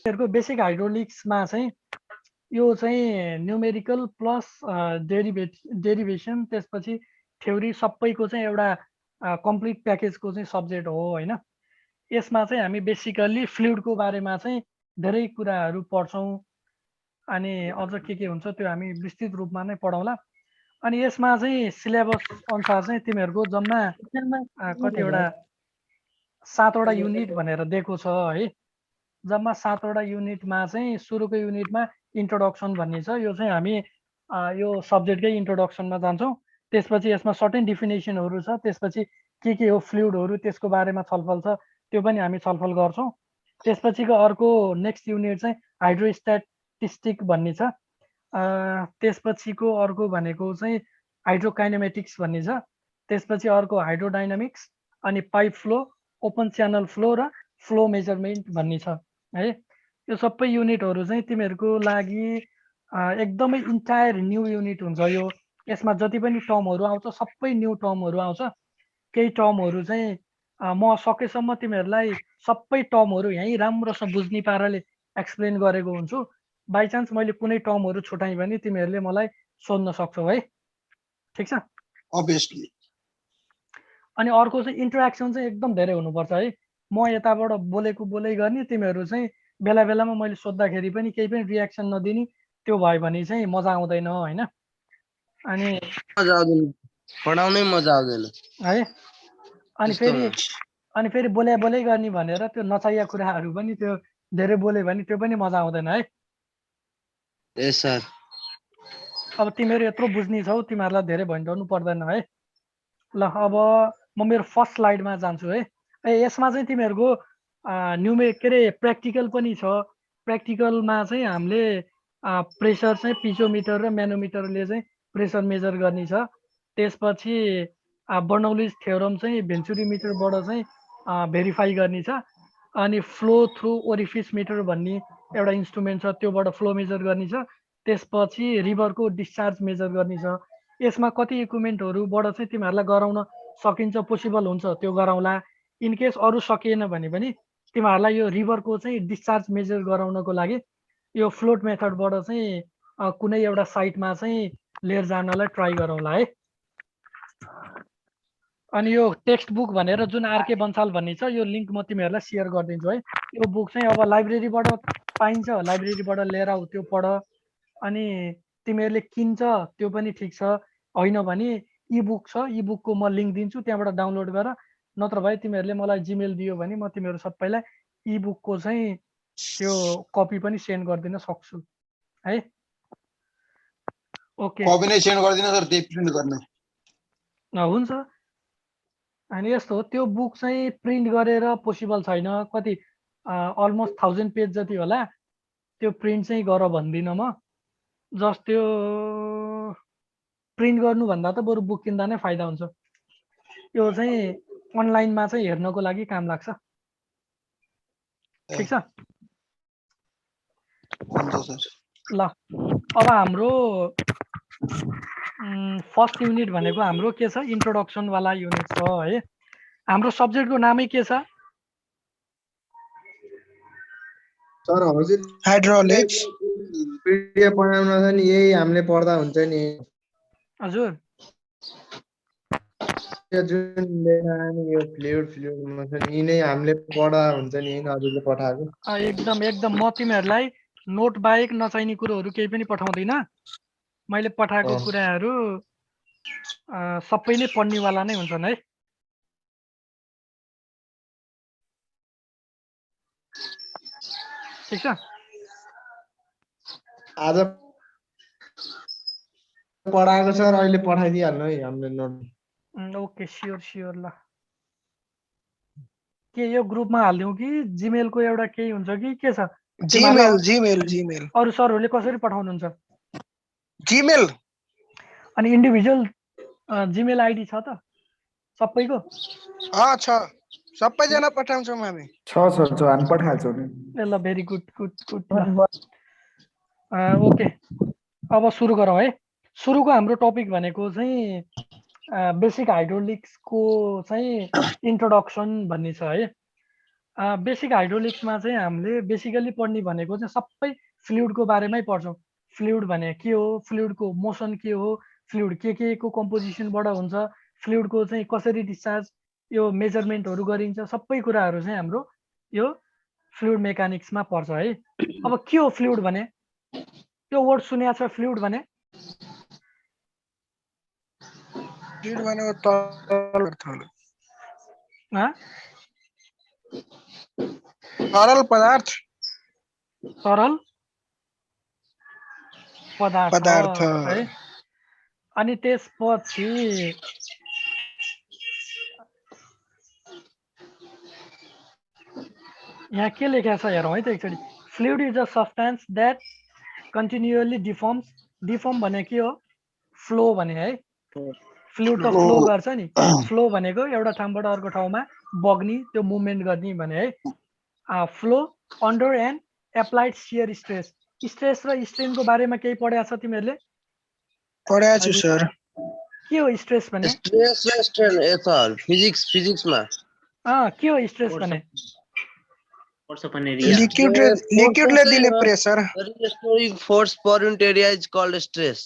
तिमीहरूको बेसिक हाइड्रोलिक्समा चाहिँ यो चाहिँ न्युमेरिकल प्लस डेरिभेसन त्यसपछि थ्योरी सबैको चाहिँ एउटा कम्प्लिट प्याकेजको चाहिँ सब्जेक्ट हो होइन। यसमा चाहिँ हामी बेसिकल्ली फ्लुइडको बारेमा चाहिँ धेरै कुराहरू पढ्छौँ अनि अझ के हुन्छ त्यो हामी विस्तृत रूपमा नै पढौँला। अनि यसमा चाहिँ सिलेबस अनुसार चाहिँ तिमीहरूको जम्मा कतिवटा 7वटा युनिट भनेर दिएको छ है। जम्मा 7वटा युनिटमा चाहिँ सुरुको युनिटमा इन्ट्रोडक्सन भन्ने छ। यो चाहिँ हामी यो सब्जेक्टकै इन्ट्रोडक्सनमा जान्छौँ। त्यसपछि यसमा सर्टेन डिफिनेसनहरू छ। त्यसपछि के हो फ्लुइडहरू त्यसको बारेमा छलफल छ, त्यो पनि हामी छलफल गर्छौँ। त्यसपछिको अर्को नेक्स्ट युनिट चाहिँ हाइड्रोस्ट्याटिस्टिक भन्ने छ। त्यसपछिको अर्को भनेको चाहिँ हाइड्रोकाइनेमेटिक्स भन्ने छ। त्यसपछि अर्को हाइड्रोडाइनामिक्स अनि pipe flow, open channel flow र फ्लो मेजरमेन्ट भन्ने छ है। यो सबै युनिटहरू चाहिँ तिमीहरूको लागि एकदमै इन्टायर न्यू युनिट हुन्छ। यो यसमा जति पनि टर्महरू आउँछ सबै न्यू टर्महरू आउँछ। केही टर्महरू चाहिँ म सकेसम्म तिमीहरूलाई सबै टर्महरू यहीँ राम्रोसँग बुझ्ने पाराले एक्सप्लेन गरेको हुन्छु। बाई चान्स मैले कुनै टर्महरू छुटाएँ भने तिमीहरूले मलाई सोध्न सक्छौ है, ठिक छ? अभियसली। अनि अर्को चाहिँ इन्टरेक्सन चाहिँ एकदम धेरै हुनुपर्छ है। म यताबाट बोलै गर्ने, तिमीहरू चाहिँ बेला बेलामा मैले सोद्धाखेरि पनि केही पनि रियाक्सन नदिने, त्यो भयो भने चाहिँ मजा आउँदैन होइन। अनि मजा आउँदैन, पढाउनै मजा आउँदैन है। अनि फेरि बोलै गर्ने भनेर त्यो नचाहिएको कुराहरू पनि त्यो धेरै बोल्यो भने त्यो पनि मजा आउँदैन है। यस सर। अब तिमीहरू यत्रो बुझ्ने छौ, तिमीहरूलाई धेरै भनिरहनु पर्दैन है। ल अब म मेरो फर्स्ट स्लाइडमा जान्छु है। यसमा चाहिँ तिमीहरूको के अरे प्र्याक्टिकल पनि छ। प्र्याक्टिकलमा चाहिँ हामीले प्रेसर चाहिँ पिजोमिटर र म्यानोमिटरले चाहिँ प्रेसर मेजर गर्ने छ। त्यसपछि बर्नौलिज थ्योरम चाहिँ भेन्चुरीमिटरबाट चाहिँ भेरिफाई गर्ने छ। अनि फ्लो थ्रु ओरिफिस मिटर भन्ने एउटा इन्स्ट्रुमेन्ट छ, त्योबाट फ्लो मेजर गर्ने छ। त्यसपछि रिभरको डिस्चार्ज मेजर गर्ने छ। यसमा कति इक्विपमेन्टहरूबाट चाहिँ तिमीहरूलाई गराउन सकिन्छ, पोसिबल हुन्छ त्यो गराउँला। इनकेस अरू सकिएन भने पनि तिमीहरूलाई यो रिभरको चाहिँ डिस्चार्ज मेजर गराउनको लागि यो फ्लोट मेथडबाट चाहिँ कुनै एउटा साइटमा चाहिँ लिएर जानलाई ट्राई गरौँला है। अनि यो टेक्स्ट बुक भनेर जुन आरके बन्साल भन्ने छ, यो लिङ्क म तिमीहरूलाई सेयर गरिदिन्छु है। यो बुक चाहिँ अब लाइब्रेरीबाट पाइन्छ, लाइब्रेरीबाट लिएर आऊ, त्यो पढ। अनि तिमीहरूले किन्छ त्यो पनि ठिक छ, होइन भने इबुक छ, इबुकको म लिङ्क दिन्छु, त्यहाँबाट डाउनलोड गर। नत्र भए तिमीहरूले मलाई जिमेल दियो भने म तिमीहरू सबैलाई इबुकको चाहिँ त्यो कपी पनि सेन्ड गरिदिन सक्छु है। ओके, कपी नै सेन्ड गरिदिनु सर, त्यही प्रिन्ट गर्ने हुन्छ। अनि यस्तो हो, त्यो बुक चाहिँ प्रिन्ट गरेर पोसिबल छैन। कति अलमोस्ट 1000 पेज जति होला। त्यो प्रिन्ट चाहिँ गर भन्दिनँ म। जस्ट त्यो प्रिन्ट गर्नुभन्दा त बरु बुक किन्दा नै फाइदा हुन्छ। यो चाहिँ अनलाइनमा चाहिँ हेर्नको लागि काम लाग्छ, ठिक छ? हुन्छ सर। ल अब हाम्रो फर्स्ट युनिट भनेको हाम्रो के छ, इन्ट्रोडक्सन वाला युनिट छ है। हाम्रो सब्जेक्टको नामै के छ सर? हजुर, हाइड्रोलिक्स पिडिएफ बनाउन छ नि, यही हामीले पढ्दा हुन्छ नि। हजुर, यो जुन यो फ्लुइडमा छ नि, यिनै हामीले पढ्दा हुन्छ नि, हजुरले पठाएको। एकदम म तिमीहरूलाई नोट बाहेक नचाहिने कुरोहरू केही पनि पठाउँदिनँ। मैले पठाएको कुराहरू सबै नै पढ्नेवाला नै हुन्छन् है। ठिक छ? आज पढाएको सर, अहिले पठाइदिइहाल्नु है हामीले नोट। Okay, sure. ल के यो ग्रुपमा हालिदिउँ कि जिमेलको एउटा केही हुन्छ कि के छ? जिमेल अरू सरहरूले कसरी पठाउनुहुन्छ? जिमेल। अनि इन्डिभिजुअल जिमेल आइडी छ त सबैको? छ, सबैजना पठाउँछौँ हामी। छ सर, हामी पठाइहाल्छौँ नि। ल भेरी गुड। ओके, अब सुरु गरौँ है। सुरुको हाम्रो टपिक भनेको चाहिँ बेसिक हाइड्रोलिक्सको चाहिँ इन्ट्रोडक्सन भन्ने छ है। बेसिक हाइड्रोलिक्समा चाहिँ हामीले बेसिकली पढ्ने भनेको चाहिँ सबै फ्लुइडको बारेमै पढ्छौँ। फ्लुइड भने के हो, फ्लुइडको मोसन के हो, फ्लुइड के को कम्पोजिसनबाट हुन्छ, फ्लुइडको चाहिँ कसरी डिस्चार्ज, यो मेजरमेन्टहरू गरिन्छ, सबै कुराहरू चाहिँ हाम्रो यो फ्लुइड मेकानिक्समा पर्छ है। अब के हो फ्लुइड भने? त्यो वर्ड सुनेको छ फ्लुइड भने? फ्लुइड भनेको तरल पदार्थ हो। तरल पदार्थ तरल पदार्थ है। अनि त्यसपछि यहाँ के लेखेको छ हेरौँ है त एकचोटि। Fluid is a substance that continuously deforms. Deform भने के हो? फ्लो भने है। फ्लुइड त फ्लो गर्छ नि। फ्लो भनेको एउटा ठाउँबाट अर्को ठाउँमा बग्ने, त्यो मुभमेन्ट गर्ने भने है। Flow under and applied share stress. Stress र स्ट्रेनको बारेमा केही पढेको छ तिमीहरूले? पढेको छु सर। के हो स्ट्रेस भने? स्ट्रेस र स्ट्रेन सर फिजिक्समा के हो स्ट्रेस भने? लिक्विडले दिने pressure. Restoring force per unit area is called stress.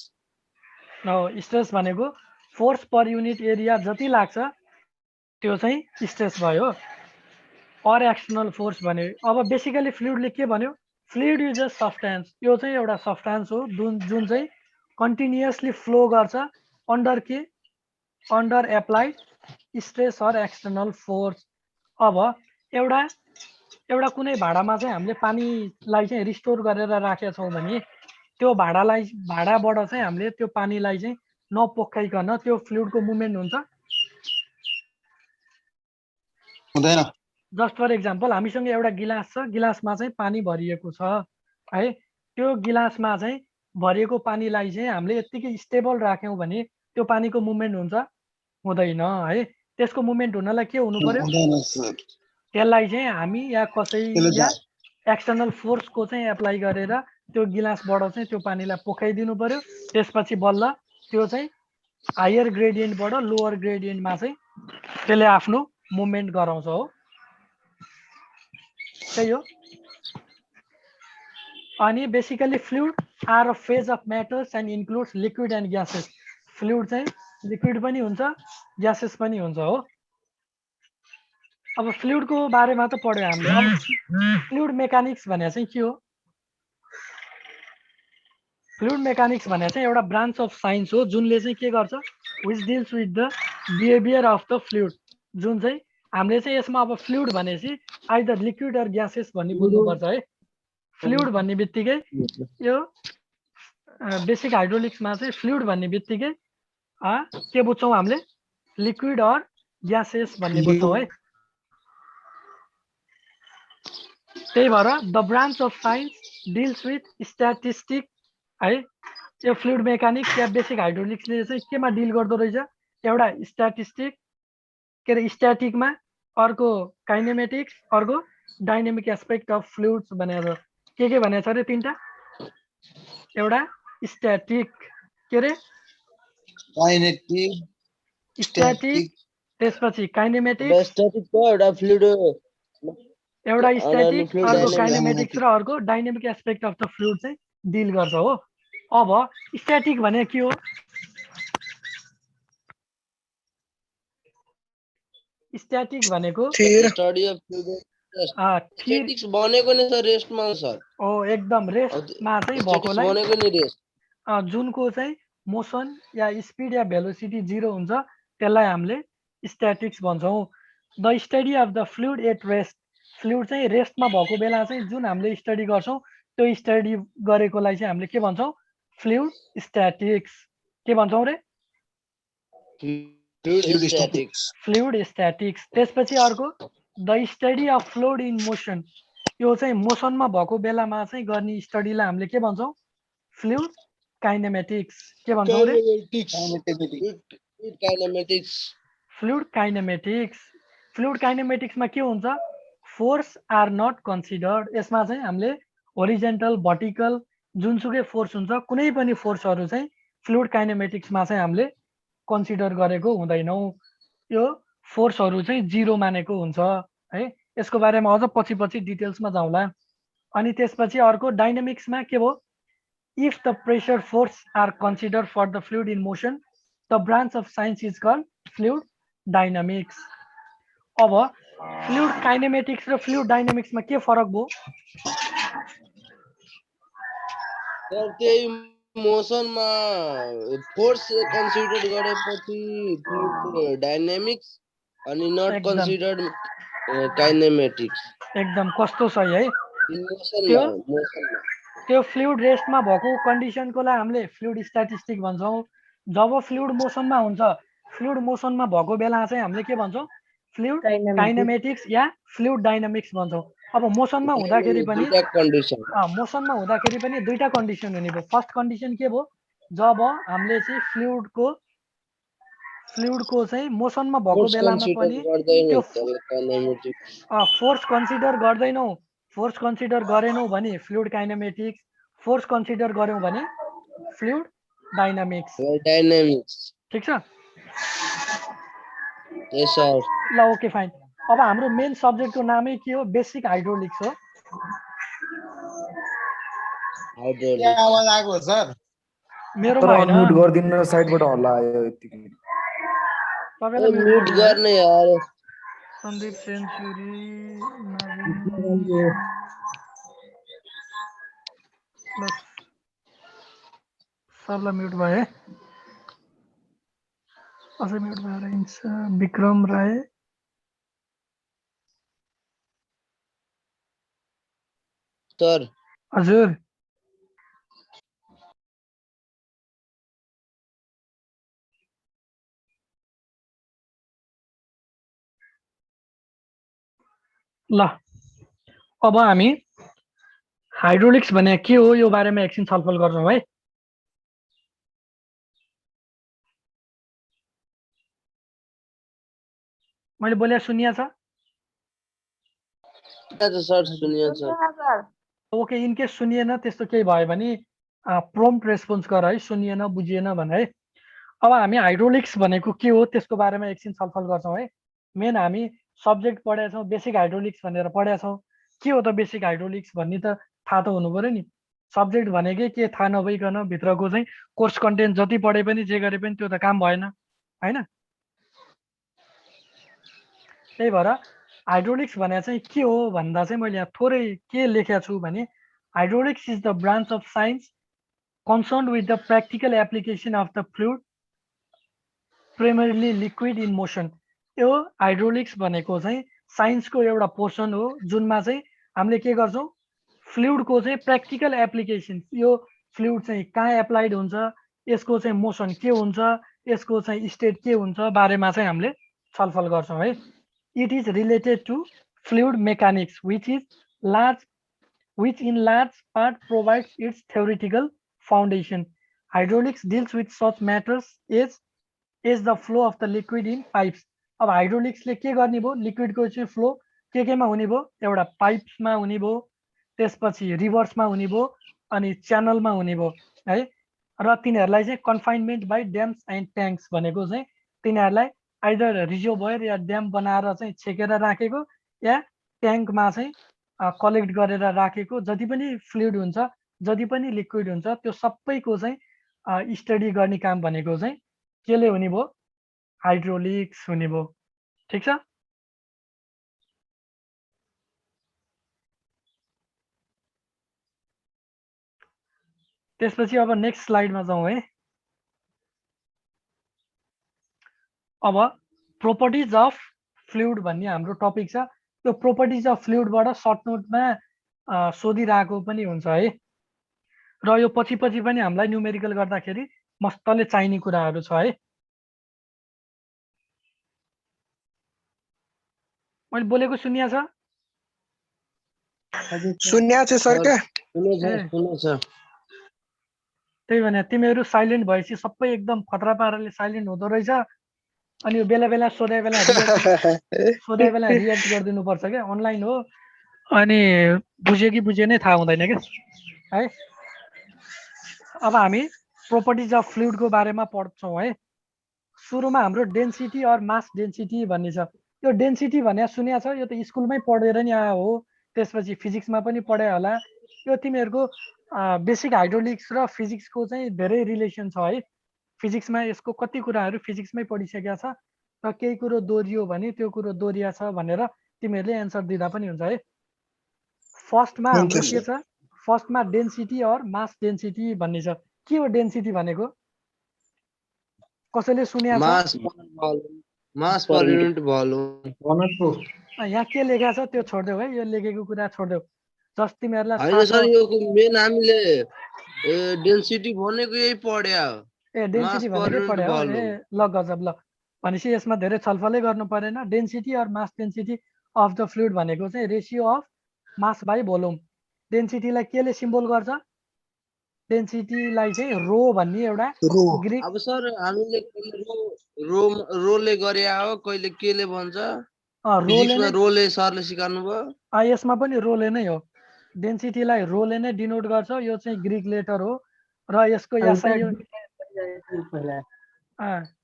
Stress भनेको फोर्स पर युनिट एरिया जति लाग्छ त्यो चाहिँ स्ट्रेस भयो। और एक्सटर्नल फोर्स भन्यो। अब बेसिकली फ्लुइडले के भन्यो? Fluid is a substance. यो चाहिँ एउटा सब्सटेन्स हो जुन चाहिँ कन्टिन्युअसली फ्लो गर्छ अन्डर के? अन्डर एप्लाइड स्ट्रेस और एक्सटर्नल फोर्स। अब एउटा कुनै भाडामा चाहिँ हामीले पानीलाई चाहिँ रिस्टोर गरेर राखेका छौँ भने त्यो भाडाबाट चाहिँ हामीले त्यो पानीलाई चाहिँ नपोखाइकन त्यो फ्लुइडको मुभमेन्ट हुन्छ? हुँदैन। जस्ट फर एक्जाम्पल हामीसँग एउटा गिलास छ, गिलासमा चाहिँ पानी भरिएको छ है। त्यो गिलासमा चाहिँ भरिएको पानीलाई चाहिँ हामीले यत्तिकै स्टेबल राख्यौँ भने त्यो पानीको मुभमेन्ट हुन्छ? हुँदैन है। त्यसको मुभमेन्ट हुनलाई के हुनु पर्यो? त्यसलाई चाहिँ हामी या कसै या एक्सटर्नल फोर्सको चाहिँ एप्लाई गरेर त्यो गिलासबाट चाहिँ त्यो पानीलाई पोखाइदिनु पर्यो। त्यसपछि बल्ल त्यो चाहिँ हायर ग्रेडियन्टबाट लोवर ग्रेडियन्टमा चाहिँ त्यसले आफ्नो मुभमेन्ट गराउँछ हो। त्यही हो। अनि basically fluid are a phase of matters and includes liquid and gases. Fluid चाहिँ लिक्विड पनि हुन्छ, ग्यासेस पनि हुन्छ हो। अब फ्लुइडको बारेमा त पढ्यो हामीले। अब फ्लुइड मेकानिक्स भने चाहिँ के हो? फ्लुइड मेकानिक्स भने चाहिँ एउटा ब्रान्च अफ साइन्स हो जुनले चाहिँ के गर्छ? Which deals with the behaviour of the fluid. जुन चाहिँ हामीले चाहिँ यसमा अब फ्लुइड भनेपछि आइदर लिक्विड अर ग्यासेस भन्ने बुझ्नुपर्छ है। फ्लुइड भन्ने बित्तिकै यो बेसिक हाइड्रोलिक्समा चाहिँ फ्लुइड भन्ने बित्तिकै के बुझ्छौँ हामीले? लिक्विड अर ग्यासेस भन्ने बुझ्छौँ है। त्यही भएर the branch of science deals with statistic है। यो फ्लुइड मेकानिक्स या बेसिक हाइड्रोलिक्सले चाहिँ केमा डिल गर्दो रहेछ? एउटा स्ट्याटिस्टिक के अरे स्ट्याटिकमा, अर्को काइनेमेटिक्स, अर्को डाइनेमिक एस्पेक्ट अफ फ्लुइड्स भनेर के भनेको छ अरे? तीनटा। एउटा स्ट्याटिक, के अरे स्ट्याटिक, त्यसपछि काइनेमेटिक्स, एउटा फ्लुइड एउटा स्ट्याटिक, अर्को काइनेमेटिक्स र अर्को dynamic aspect of the fluid चाहिँ डिल गर्छ हो। अब स्ट्याटिक भने के हो? स्ट्याटिक भनेको स्टडी अफ स्ट्याटिक्स भनेको नि सर रेस्टमा सर। एकदम रेस्टमा चाहिँ भएकोलाई भनेको नि रेस्ट। जुनको चाहिँ मोसन या स्पिड या भेलोसिटी 0 हुन्छ त्यसलाई हामीले स्ट्याटिक्स भन्छौँ। The study of the fluid at rest. Fluid चाहिँ रेस्टमा भएको बेला चाहिँ जुन हामीले स्टडी गर्छौँ त्यो स्टडी गरेकोलाई चाहिँ हामीले के भन्छौँ? Fluid statics. के भन्छौँ रे? Fluid statics. त्यसपछि अर्को the study of fluid in motion. यो चाहिँ मोसनमा भएको बेलामा चाहिँ गर्ने स्टडीलाई हामीले के भन्छौँ? Fluid kinematics. के भन्छौँ रे? Fluid kinematics. फ्लुइड काइनेमेटिक्समा के हुन्छ? Force are not considered. यसमा चाहिँ हामीले होरिजेन्टल, भर्टिकल जुनसुकै फोर्स हुन्छ, कुनै पनि फोर्सहरू चाहिँ फ्लुइड काइनेमेटिक्समा चाहिँ हामीले कन्सिडर गरेको हुँदैनौँ। यो फोर्सहरू चाहिँ 0 मानेको हुन्छ है। यसको बारेमा अझ पछि डिटेल्समा जाउँला। अनि त्यसपछि अर्को डाइनामिक्समा के भयो, if the pressure force are consider for the fluid in motion the branch of science is called fluid dynamics. अब फ्लुइड काइनेमेटिक्स र फ्लुइड डाइनामिक्समा के फरक भयो? सर त्यही मोसनमा फोर्स कन्सिडर गरेपछि फ्लुइड डाइनामिक्स अनि नट एकदम। Considered kinematics. एकदम कस्तो सही है। मोसनमा त्यो फ्लुइड रेस्टमा भएको कन्डिसनकोलाई हामीले फ्लुइड स्ट्याटिस्टिक भन्छौँ। जब फ्लुइड मोसनमा हुन्छ, फ्लुइड मोसनमा भएको बेला चाहिँ हामीले के भन्छौँ? फ्लुइड काइनेमेटिक्स या फ्लुइड डाइनामिक्स भन्छौँ। अब मोसनमा हुँदाखेरि पनि दुईटा कन्डिसन हुने भयो। फर्स्ट कन्डिसन के भयो? जब हामीले चाहिँ फ्लुइडको चाहिँ मोसनमा भएको बेलामा पनि त्यो फोर्स कन्सिडर गर्दैनौँ। फोर्स कन्सिडर गरेनौँ भने फ्लुइड काइनेमेटिक्स, फोर्स कन्सिडर गर्यौँ भने फ्लुइड डाइनामिक्स। ठिक छ? यस सर। ल ओके फाइन। अब हाम्रो मेन सब्जेक्टको नामै के हो? बेसिक हाइड्रोलिक्स हो। आवाज आएको हो सर? मेरोमा हैन। म्युट गर्दिनु, साइडबाट हल्ला आयो यतिकै। तपाईलाई म्युट गर्ने यार। सन्दीप सेन्चुरी सबलाई म्युट भए। अझै म्युट भएर हिँड्छ। विक्रम राय सर। हजुर। ल अब हामी हाइड्रोलिक्स भने के हो यो बारेमा एकछिन छलफल गर्छौँ है। मैले बोले सुनिया छ? सर सुनिया छ। ओके, इनकेस सुनिएन त्यस्तो केही भयो भने प्रम्प्ट रेस्पोन्स गर है, सुनिएन बुझिएन भने है। अब हामी हाइड्रोलिक्स भनेको के हो त्यसको बारेमा एकछिन छलफल गर्छौँ है। मेन हामी सब्जेक्ट पढेका छौँ, बेसिक हाइड्रोलिक्स भनेर पढेका छौँ। के हो त बेसिक हाइड्रोलिक्स भन्ने त थाहा त हुनु पर्यो नि। सब्जेक्ट भनेकै के थाहा नभइकन भित्रको चाहिँ कोर्स कन्टेन्ट जति पढे पनि जे गरे पनि त्यो त काम भएन हैन। त्यही भएर हाइड्रोलिक्स भने चाहिँ के हो भन्दा चाहिँ मैले यहाँ थोरै के लेखेको छु भने hydraulics is the branch of science concerned with the practical application of the fluid primarily liquid in motion। यो हाइड्रोलिक्स भनेको चाहिँ साइन्सको एउटा पोर्सन हो जुनमा चाहिँ हामीले के गर्छौँ? फ्लुइडको चाहिँ प्र्याक्टिकल एप्लिकेसन, यो फ्लुइड चाहिँ कहाँ एप्लाइड हुन्छ, यसको चाहिँ मोसन के हुन्छ, यसको चाहिँ स्टेट के हुन्छ बारेमा चाहिँ हामीले छलफल गर्छौँ है। It is related to fluid mechanics which in large part provides its theoretical foundation। Hydraulics deals with such matters as the flow of the liquid in pipes। अब हाइड्रोलिक्सले के गर्ने भयो? लिक्विडको चाहिँ फ्लो के केमा हुने भयो? एउटा पाइप्समा हुने भयो, त्यसपछि रिभर्समा हुने भयो, अनि च्यानलमा हुने भयो है। र तिनीहरूलाई चाहिँ confinement by dams and tanks भनेको चाहिँ तिनीहरूलाई आइदर रिजर्भोयर या ड्याम बनाएर चाहिँ छेकेर राखेको या ट्याङ्कमा चाहिँ कलेक्ट गरेर राखेको जति पनि फ्लुइड हुन्छ, जति पनि लिक्विड हुन्छ त्यो सबैको चाहिँ स्टडी गर्ने काम भनेको चाहिँ केले हुने भयो? हाइड्रोलिक्स हुने भयो। ठिक छ? त्यसपछि अब नेक्स्ट स्लाइडमा जाउँ है। अब प्रोपर्टिज अफ फ्लुइड भन्ने हाम्रो टपिक छ। त्यो प्रोपर्टिज अफ फ्लुइडबाट सर्ट नोटमा सोधिरहेको पनि हुन्छ है। र यो पछि पनि हामीलाई न्युमेरिकल गर्दाखेरि मस्तले चाहिने कुराहरू छ है। मैले बोलेको सुनिया छ? सुन्या छ सर के? त्यही भने तिमीहरू साइलेन्ट भएपछि सबै एकदम खतरा पाराले साइलेन्ट हुँदो रहेछ। अनि यो बेला बेला सोधे बेला रियाक्ट गरिदिनु पर्छ क्या, अनलाइन हो। अनि बुझ्यो कि बुझ्यो नै थाहा हुँदैन क्या है। अब हामी प्रोपर्टिज अफ फ्लुइडको बारेमा पढ्छौँ है। सुरुमा हाम्रो डेन्सिटी अर मास डेन्सिटी भन्ने छ। यो डेन्सिटी भने सुनेको छ, यो त स्कुलमै पढेर नि आयो हो, त्यसपछि फिजिक्समा पनि पढायो होला। यो तिमीहरूको बेसिक हाइड्रोलिक्स र फिजिक्सको चाहिँ धेरै रिलेसन छ है। फिजिक्समा यसको कति कुराहरू फिजिक्समै पढिसकेका छ र केही कुरो दोहोरियो भने त्यो कुरो दोहोरिया छ भनेर तिमीहरूले एन्सर दिँदा पनि हुन्छ है। फर्स्टमा हाम्रो के छ, फर्स्टमा डेन्सिटी और मास डेन्सिटी भन्ने छ। के हो डेन्सिटी भनेको? कसैले सुनेको छ? मास पर युनिट भोल्युम। यहाँ के लेखा छ त्यो छोड्देऊ है, यो लेखेको कुरा छोड्देऊ। जस्ट तिमीहरूलाई हैन सर, यो मेन हामीले डेन्सिटी भनेको यही पढ्या हो। ए डेन्सिटी भनेकै पढ्यो हो। ए ल गजब ल। भनेपछि यसमा धेरै छलफलै गर्नु परेन। डेन्सिटी और mass density of the fluid भनेको चाहिँ ratio of mass by volume. डेन्सिटीलाई केले सिम्बल गर्छ? डेन्सिटीलाई चाहिँ रो भन्ने एउटा ग्रीक। अब सर हामीले रोले गरे हो, कहिले केले भन्छ, फिजिक्समा रोले सरले सिकाउनु भयो। यसमा पनि रोले नै हो। डेन्सिटीलाई रोले नै डिनोट गर्छ। यो चाहिँ ग्रीक लेटर हो र यसको SI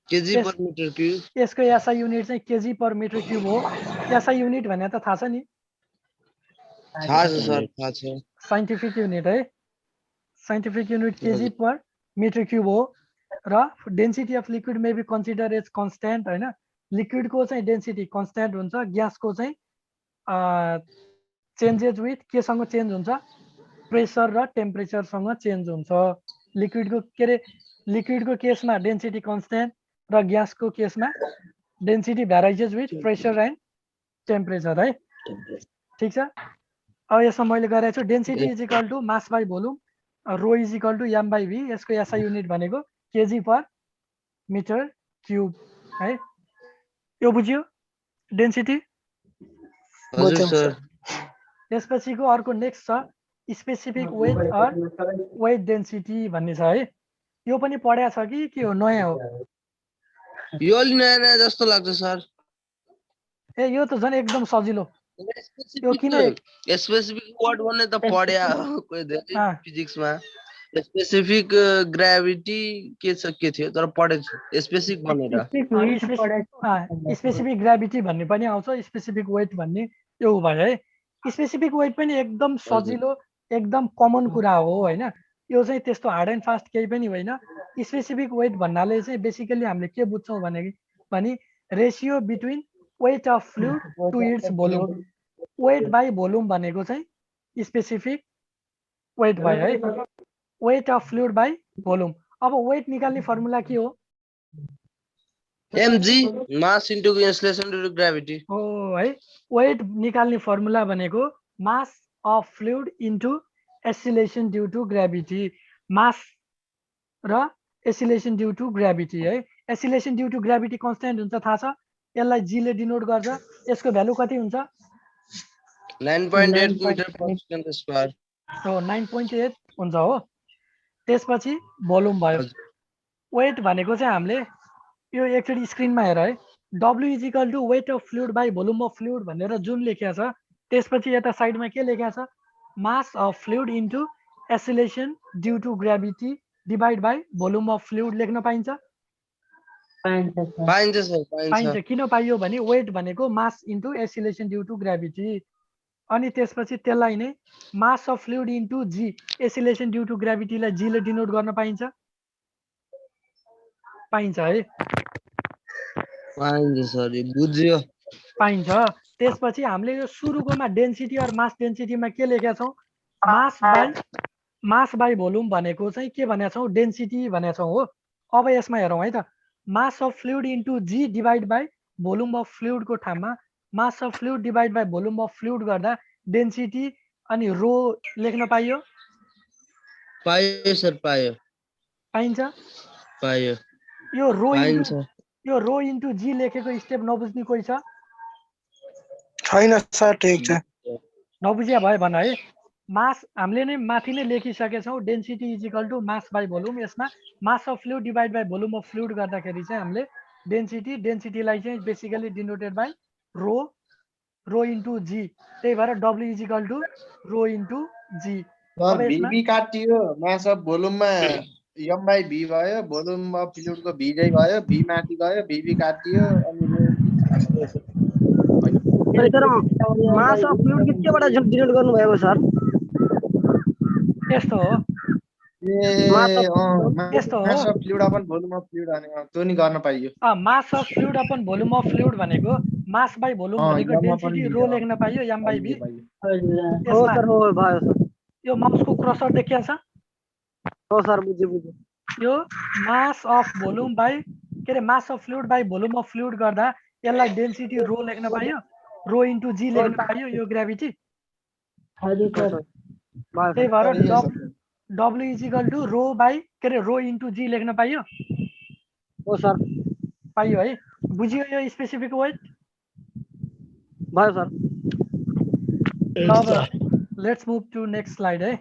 KG per metre cube, यसको एसआई युनिट चाहिँ केजी पर मिटर क्यूब हो। एसआई युनिट भने त थाहा छ नि? थाहा छ सर, थाहा छ। साइन्टिफिक युनिट है, scientific unit KG per metre cube हो। र density of liquid may be consider as constant हैन। लिक्विडको चाहिँ डेन्सिटी कन्स्ट्यान्ट हुन्छ, ग्यासको चाहिँ चेन्जेस विथ केसँग चेन्ज हुन्छ? प्रेसर र टेम्परेचरसँग चेन्ज हुन्छ। लिक्विडको के अरे, लिक्विडको केसमा डेन्सिटी कन्स्ट्यान्ट र ग्यासको केसमा density varies with pressure and temperature है। ठिक छ। अब यसमा मैले गरेको छु density is equal to mass by volume, rho is equal to M by V. यसको एसआई युनिट भनेको केजी पर मिटर क्यूब है। यो बुझ्यो डेन्सिटी? हजुर सर। त्यसपछिको अर्को नेक्स्ट छ specific weight or weight density भन्ने छ है। यो पनि पढ्या छ कि के हो, नयाँ हो? यो अलि नयाँ नयाँ जस्तो लाग्छ सर। ए यो त झन् एकदम सजिलो। यो किन स्पेसिफिक वर्ड भन्ने त पढ्या हो कोही धेरै फिजिक्समा। स्पेसिफिक ग्राभिटी के छ के थियो तर पढेछु स्पेसिफिक भनेर। स्पेसिफिक ग्राभिटी भन्ने पनि आउँछ, स्पेसिफिक वेट भन्ने यो भयो है। स्पेसिफिक वेट पनि एकदम सजिलो एकदम कमन कुरा हो हैन। यो चाहिँ त्यस्तो हार्ड एन्ड फास्ट केही पनि होइन। स्पेसिफिक वेट भन्नाले चाहिँ बेसिकली हामीले के बुझ्छौँ भने ratio between weight of fluid to its volume. Weight by volume भनेको चाहिँ स्पेसिफिक वेट भयो है। Weight of fluid by volume. अब वेट निकाल्ने फर्मुला के हो? mg mass into acceleration into gravity हो है। वेट निकाल्ने फर्मुला भनेको mass of fluid into acceleration due to gravity. Mass र एक्सिलेसन ड्यु टु ग्राभिटी है। Acceleration due to gravity constant हुन्छ, थाहा छ? यसलाई जी ले डिनोट गर्छ। यसको भ्यालु कति हुन्छ? 9.8 मिटर पर सेकेन्ड स्क्वायर हो, 9.8 हुन्छ हो। त्यसपछि भोल्युम भयो। वेट भनेको चाहिँ हामीले यो एकचोटि स्क्रिनमा हेर है। W is equal to weight of fluid by volume of fluid भनेर जुन लेखिया छ, त्यसपछि यता साइडमा के लेखिया छ? Mass of fluid into acceleration due to gravity divide by volume of fluid लेख्न पाइन्छ? पाइन्छ सर, पाइन्छ। किन पाइयो भने वेट भनेको mass into acceleration due to gravity. अनि त्यसपछि त्यसलाई नै mass of fluid into G, acceleration due to ग्राभिटीलाई जी ले डिनोट गर्न पाइन्छ? पाइन्छ है। पाइन्छ सर, बुझ्यो। पाइन्छ। त्यसपछि हामीले यो सुरुकोमा डेन्सिटी और मास डेन्सिटीमा के लेखेका छौँ? मास बाई भोल्युम भनेको चाहिँ के भनेका छौँ? डेन्सिटी भनेका छौँ हो। अब यसमा हेरौँ है त। Mass of fluid into G divide by volume of फ्लुइडको ठाउँमा mass of fluid divide by volume of fluid गर्दा डेन्सिटी अनि रो लेख्न पाइयो? पाइयो सर, पाइयो। पाइन्छ? पाइयो। यो रो इन्टु जी लेखेको स्टेप नबुझ्ने कोही छ? छैन सर, ठिक छ। नबुझिया भयो भन है। मास हामीले नै माथि नै लेखिसकेछौँ, density is equal to mass by volume. यसमा mass of fluid divide by volume of fluid गर्दाखेरि चाहिँ हामीले डेन्सिटीलाई चाहिँ basically denoted by rho into G. त्यही भएर W is equal to rho into G. V काटियो, मास अफ भोल्युममा एम बाई भी भयो, भोल्युम अफ फ्लुइडको भी चाहिँ भयो, भी माथि गयो, भी काटियो अनि के सर मास अफ फ्लुइड के केबाट डिनोट गर्नु भएको सर त्यस्तो हो मास अफ त्यस्तो हो मास of fluid upon volume of fluid भनेको त्यो नि गर्न पाइयो मास of fluid upon volume of fluid भनेको मास बाई भोल्युम भनेको यम अपन डेन्सिटी रो लेख्न पाइयो एम बाई बी हो सर हो भयो सर यो माउसको क्रसर देखिया छ हो सर बुझ्यो यो मास अफ भोल्युम बाई के अरे मास of fluid by volume of fluid गर्दा यसलाई डेन्सिटी रो लेख्न पाइयो रो इन्टु जी लेख्न पाइयो यो ग्राभिटी त्यही भएर W is equal to rho by के अरे रो इन्टु जी लेख्न पाइयो हो सर पाइयो है बुझियो यो स्पेसिफिक वेट भयो सर अब let's move to next slide है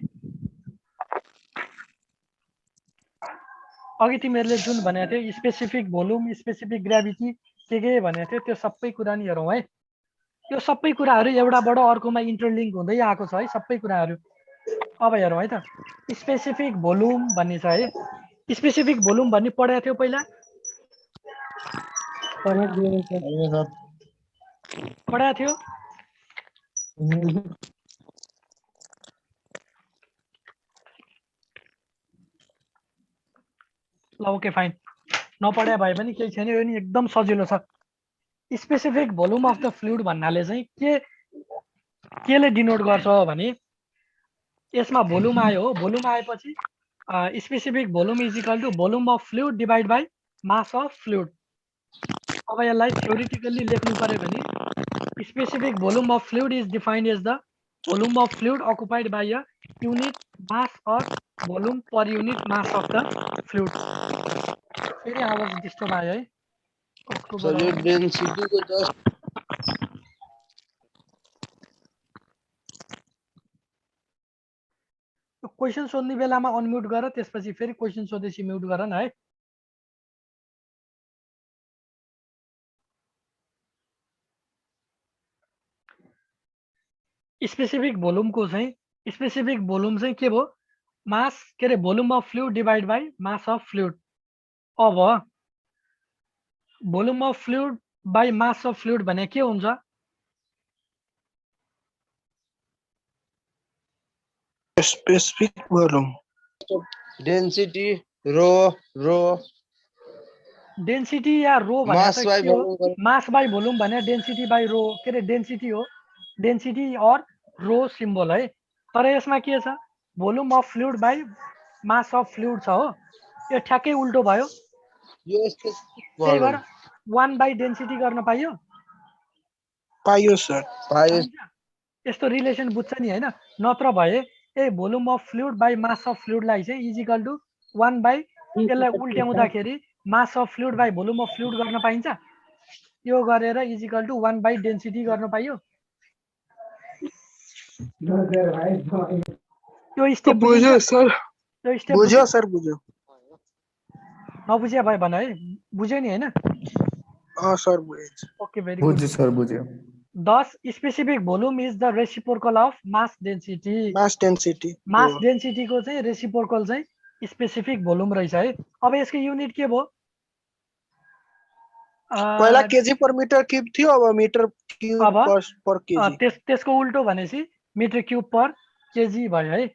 अघि तिमीहरूले जुन भनेको थियो स्पेसिफिक भोल्युम स्पेसिफिक ग्राभिटी के भनेको थियो त्यो सबै कुरा नि हेरौँ है यो सबै कुराहरू एउटाबाट अर्कोमा इन्टरलिङ्क हुँदै आएको छ है सबै कुराहरू अब हेरौँ है त स्पेसिफिक भोल्युम भन्ने छ है स्पेसिफिक भोल्युम भन्ने पढाएको थियो पहिला पढाएको थियो ल ओके फाइन नपढाए भए पनि केही छैन यो नि एकदम सजिलो छ specific volume of the fluid भन्नाले चाहिँ केले डिनोट गर्छ भने यसमा भोल्युम आयो हो भोल्युम आएपछि specific volume is equal to volume of fluid divide by mass of fluid अब यसलाई थ्योरिटिकल्ली लेख्नु पर्यो भने specific volume of fluid is defined as the volume of fluid occupied by a unit mass or volume per unit mass of the fluid. फेरि आवाज disturb आयो है sir यो डेन्सिटी को जस्ट क्वेशन सोध्ने बेलामा अनम्युट गर त्यसपछि फेरि क्वेशन सोधेपछि म्युट गर न है स्पेसिफिक भोल्युम को चाहिँ स्पेसिफिक भोल्युम चाहिँ के भयो मास के अरे volume of fluid divide by mass of fluid अब volume of fluid by mass of fluid भने के हुन्छ specific volume density rho density या रो भने मास बाई भोल्युम भने डेन्सिटी बाई रो के अरे डेन्सिटी हो डेन्सिटी और रो सिम्बल है तर यसमा के छ volume of fluid by mass of fluid छ हो यो ठ्याक्कै उल्टो भयो यो त्यही भएर 1 बाई डेन्सिटी गर्न पाइयो पाइयो सर पाइयो यस्तो रिलेसन बुझ्छ नि हैन नत्र भए ए volume of fluid by mass of फ्लुइडलाई चाहिँ इज इक्वल टु 1 बाई यसलाई उल्ट्याउँदाखेरि mass of fluid by volume of fluid गर्न पाइन्छ यो गरेर is equal to 1 by density गर्न पाइयो यो स्टेप बुझ्यो सर यो स्टेप बुझ्यो सर बुझ्यो नबुझ्या भए भन है बुझ्यो नि हैन सर बुझ्यो ओके भेरी गुड बुझ्यो सर बुझ्यो Thus, specific volume is the reciprocal of mass density. Mass density Mass density को चाहिँ reciprocal चाहिँ specific volume रहेछ है अब यसको युनिट के भयो पहिला केजी पर मिटर क्यूब थियो अब मिटर क्यूब पर केजी त्यसको उल्टो भनेपछि मिटर क्यूब पर केजी भयो है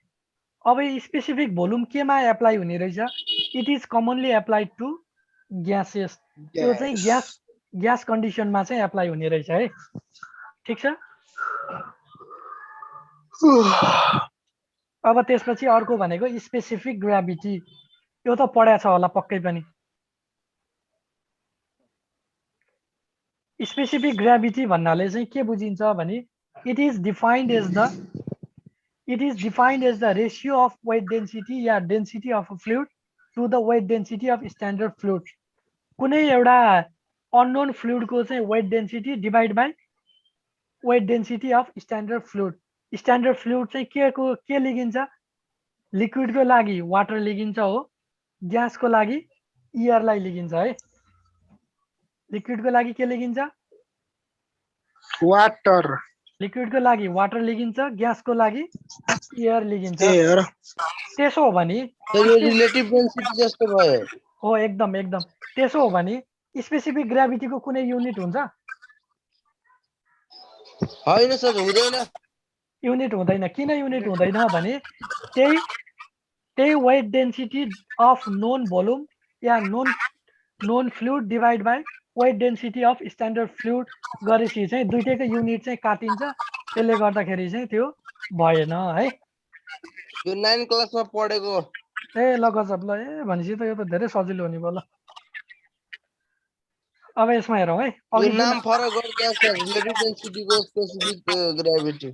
अब स्पेसिफिक भोल्युम केमा एप्लाई हुने रहेछ it is commonly applied to gases त्यो चाहिँ ग्यास कन्डिसनमा चाहिँ एप्लाई हुने रहेछ है ठीक छ अब त्यसपछि अर्को भनेको स्पेसिफिक ग्राभिटी यो त पढ्या छ होला पक्कै पनि स्पेसिफिक ग्राभिटी भन्नाले चाहिँ के बुझिन्छ भने it is defined as the ratio of weight density या density of a fluid to the weight density of standard fluid कुनै एउटा अननोन फ्लुइडको चाहिँ weight density divide by weight density of standard fluid चाहिँ के लिगिन्छ लिक्विडको लागि वाटर लिगिन्छ हो ग्यासको लागि एयरलाई लिगिन्छ है लिक्विडको लागि के लिगिन्छ वाटर लिक्विडको लागि वाटर लिगिन्छ ग्यासको लागि एयर लिगिन्छ त्यसो हो भने रिलेटिभ डेन्सिटी जस्तो भयो हो एकदम त्यसो हो भने स्पेसिफिक ग्राभिटीको कुनै युनिट हुन्छ होइन सर हुँदैन। युनिट हुँदैन। किन युनिट हुँदैन भने त्यही weight density of known volume या known fluid divide by weight density of standard fluid गरेपछि चाहिँ दुईटैको युनिट चाहिँ काटिन्छ। त्यसले गर्दाखेरि चाहिँ त्यो भएन है। यो 9 क्लासमा पढेको। ए ल गजब ल। ए भनेपछि त यो त धेरै सजिलो हुने भयो ल। अब यसमा हेरौँ है। यो नाम फरक गर्छ सर, रिलेटिभ डेन्सिटीको स्पेसिफिक ग्रेभिटी।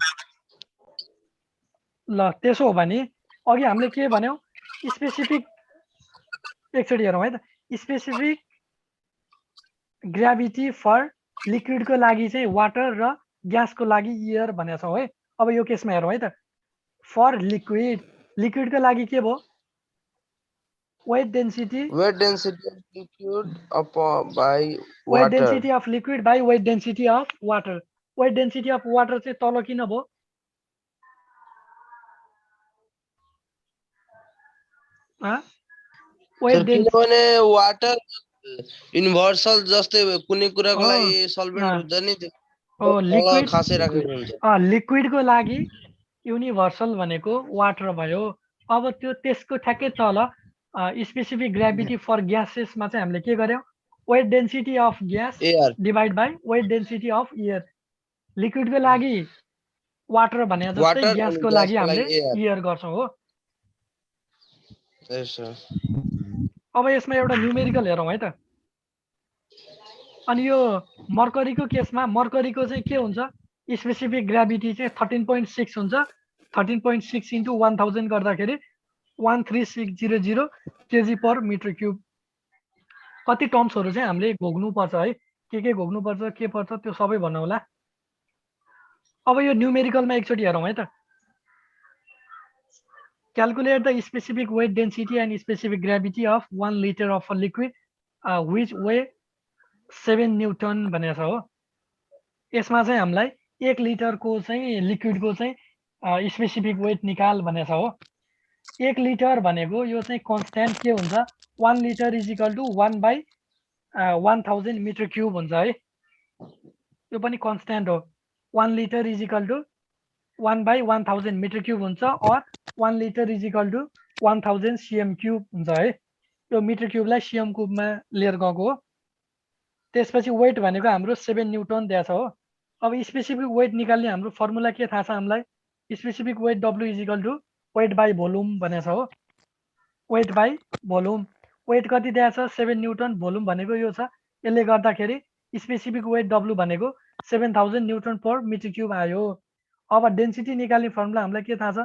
ल त्यसो हो भने अघि हामीले के भन्यौँ, स्पेसिफिक एकचोटि हेरौँ है त। स्पेसिफिक ग्राभिटी फर लिक्विडको लागि चाहिँ वाटर र ग्यासको लागि एयर भनेको छौँ है। अब यो केसमा हेरौँ है त। फर लिक्विडको लागि के भयो, weight density of liquid by weight water. Density of liquid by weight density of water. Weight density of water चाहिँ तल किन भयो, किनभने वाटर युनिभर्सल जस्तै कुनै कुराको लागि सल्भेन्ट हुन्छ नि, त्यो लिक्विड खासै राखेको हुन्छ। लिक्विडको लागि युनिभर्सल भनेको वाटर भयो। अब त्यो त्यसको ठ्याक्कै तल स्पेसिफिक ग्राभिटी फर ग्यासेसमा चाहिँ हामीले के गर्यौँ, weight density of gas divide by weight density of air. लिक्विडको लागि वाटर भने जस्तै ग्यासको लागि हामीले एयर गर्छौँ हो। अब यसमा एउटा न्युमेरिकल हेरौँ है त। अनि यो मर्करीको केसमा मर्करीको चाहिँ के हुन्छ, स्पेसिफिक ग्राभिटी चाहिँ 13.6 हुन्छ। 13.6 इन्टु 1000 गर्दाखेरि 13600 केजी पर मिटर क्युब। कति टर्म्सहरू चाहिँ हामीले घोक्नुपर्छ है, के घोक्नुपर्छ के पर्छ त्यो सबै भन्नु होला। अब यो न्युमेरिकलमा एकचोटि हेरौँ है त। Calculate the specific weight density and specific gravity of 1 liter of a liquid which weigh 7 newton भनेको छ हो। यसमा चाहिँ हामीलाई 1 लिटरको चाहिँ लिक्विडको चाहिँ स्पेसिफिक वेट निकाल भनेको छ हो। 1 लिटर भनेको यो चाहिँ कन्स्ट्यान्ट के हुन्छ, 1 litre is equal to 1/1000 metre cube हुन्छ है। यो पनि कन्स्ट्यान्ट हो। 1 litre is equal to 1/1000 metre cube हुन्छ, और 1 litre is equal to 1000 CM cube हुन्छ है। यो मिटर क्युबलाई सिएम क्युबमा लिएर गएको हो। त्यसपछि वेट भनेको हाम्रो 7 न्युटन दिएको छ हो। अब स्पेसिफिक वेट निकाल्ने हाम्रो फर्मुला के थाहा छ हामीलाई, specific weight W is equal to weight by volume भनेको छ हो। वेट बाई भोल्युम, वेट कति दिएको छ 7 न्युटन, भोल्युम भनेको यो छ। यसले गर्दाखेरि स्पेसिफिक वेट W भनेको 7000 न्युटन पर मिटर क्युब आयो। अब डेन्सिटी निकाल्ने फर्मुला हामीलाई के थाहा छ,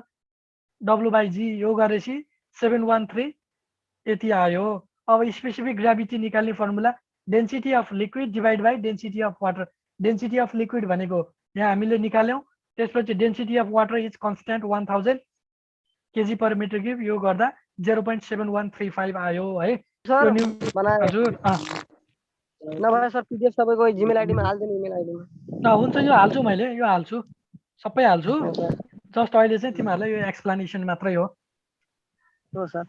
W/G, यो गरेपछि 713 यति आयो। अब स्पेसिफिक ग्राभिटी निकाल्ने formula density of liquid divide by density of water. Density of liquid भनेको यहाँ हामीले निकाल्यौँ। त्यसपछि density of water is constant 1000 KG per metre cube, यो गर्दा 0.7135 आयो है। सर हजुर नभए सर पीडीएफ सबैको जीमेल आईडीमा हाल्दिनु, इमेल आईडीमा। हुन्छ, यो हाल्छु मैले, यो हाल्छु, सबै हाल्छु। जस्ट अहिले चाहिँ तिमीहरूलाई यो एक्सप्लेनेसन मात्रै हो। हो सर।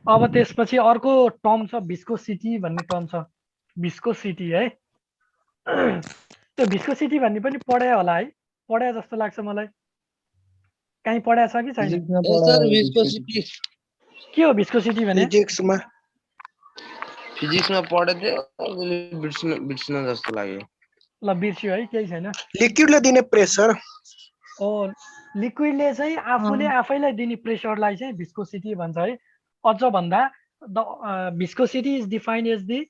अब त्यसपछि अर्को टर्म छ भिस्कोसिटी भन्ने टर्म छ। भिस्कोसिटी है। त्यो भिस्कोसिटी भन्ने पनि पढायो होला है, पढायो जस्तो लाग्छ मलाई। कहीँ पढाएको छ कि छैन? के हो भिस्कोसिटी भने? फिजिक्समा पढेको थियो, बिर्सिन जस्तो लाग्यो। ल बिर्सियो है, केही छैन। लिक्विडले दिने प्रेसर। लिक्विडले चाहिँ आफूले आफैलाई दिने प्रेसरलाई चाहिँ भिस्कोसिटी भन्छ है। अझ भन्दा the viscosity is defined as the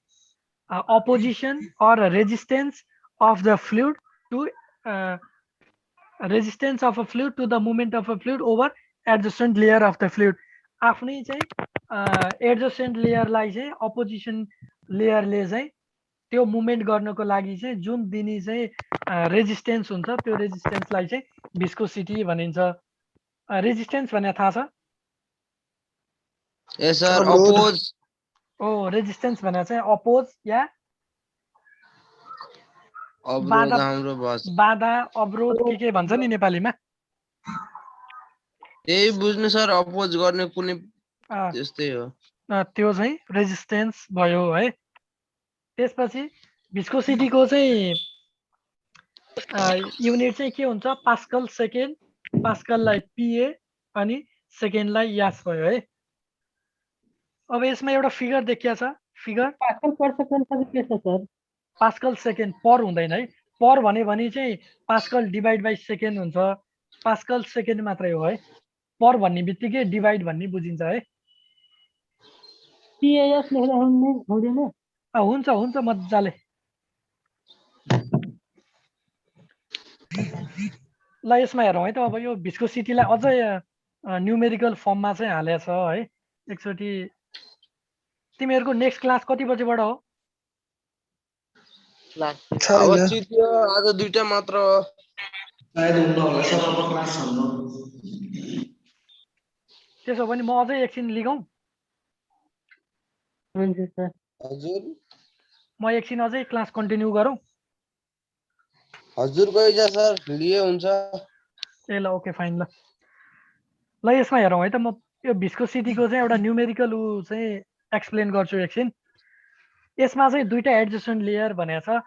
opposition or resistance of the fluid to resistance of a fluid to the movement of a fluid over adjacent layer of the fluid. आफ्नै चाहिँ एडजस्टेन्ट लेयरलाई चाहिँ अपोजिसन लेयरले चाहिँ त्यो movement गर्नको लागि चाहिँ जुन दिने चाहिँ रेजिस्टेन्स हुन्छ, त्यो रेजिस्टेन्सलाई चाहिँ भिस्कोसिटी भनिन्छ। रेजिस्टेन्स भने थाहा छ? यस सर, अपोज। रेजिस्टेन्स भने चाहिँ अपोज या बाधा, अवरोध के भन्छ नि नेपालीमा। त्यही बुझ्नु सर, अपोज गर्ने कुनै त्यस्तै हो। त्यो चाहिँ रेजिस्टेन्स भयो है। त्यसपछि भिस्कोसिटीको चाहिँ युनिट चाहिँ के हुन्छ पास्कल सेकेन्ड, पास्कललाई पिए अनि सेकेन्डलाई यास भयो है। अब यसमा एउटा फिगर देखिया छ, फिगर पास्कल पर सेकेन्ड चाहिँ के छ सर? पास्कल सेकेन्ड पर हुँदैन है। पर भने चाहिँ पास्कल डिभाइड बाइ सेकेन्ड हुन्छ, पास्कल सेकेन्ड मात्रै हो है। पर भन्ने बित्तिकै डिभाइड भन्ने बुझिन्छ है। पिएएस लेख्दा हुँदैन? हुन्छ हुन्छ मजाले। ल यसमा हेरौँ है त। अब यो भिस्कोसिटीलाई अझै न्युमेरिकल फर्ममा चाहिँ हालेको छ है। एकचोटि तिमीहरूको नेक्स्ट क्लास कति बजेबाट हो? अब चित्यो आज 2टा मात्र हो। त्यसो भने म अझै एकछिन लिगौँ। हुन्छ सर। हजुर म एकछिन अझै क्लास कन्टिन्यू गरौँ। हजुर गइजा सर, लिए हुन्छ। ए ल ओके फाइन। ल यसमा हेरौँ है त। म यो भिस्कोसिटीको चाहिँ एउटा न्युमेरिकल चाहिँ एक्सप्लेन गर्छु एकछिन। यसमा चाहिँ 2टा एडजस्टेन्ट लेयर भनेको छ।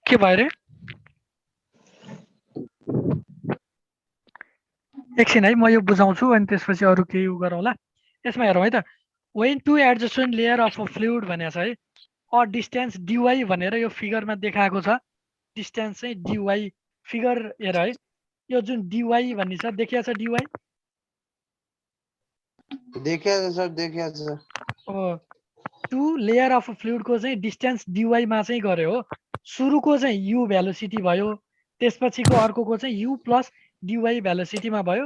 के भयो रे? एकछिन है, म यो बुझाउँछु अनि त्यसपछि अरू केही गरौँला। यसमा हेरौँ है त। When two adjacent layer of a fluid भनेको छ है। अ डिस्टेन्स डिवाई भनेर यो फिगरमा देखाएको छ। डिस्टेन्स चाहिँ डिवाई फिगर हेर है। यो जुन डिवाई भन्ने छ देखिया छ डिवाई? देखिया छ सर, देखिया छ। टु लेयर अफ फ्लुइडको चाहिँ डिस्टेन्स डिवाईमा चाहिँ गऱ्यो हो। सुरुको चाहिँ यु भेलोसिटी भयो, त्यसपछिको अर्कोको चाहिँ यु प्लस डिवाई भेलोसिटीमा भयो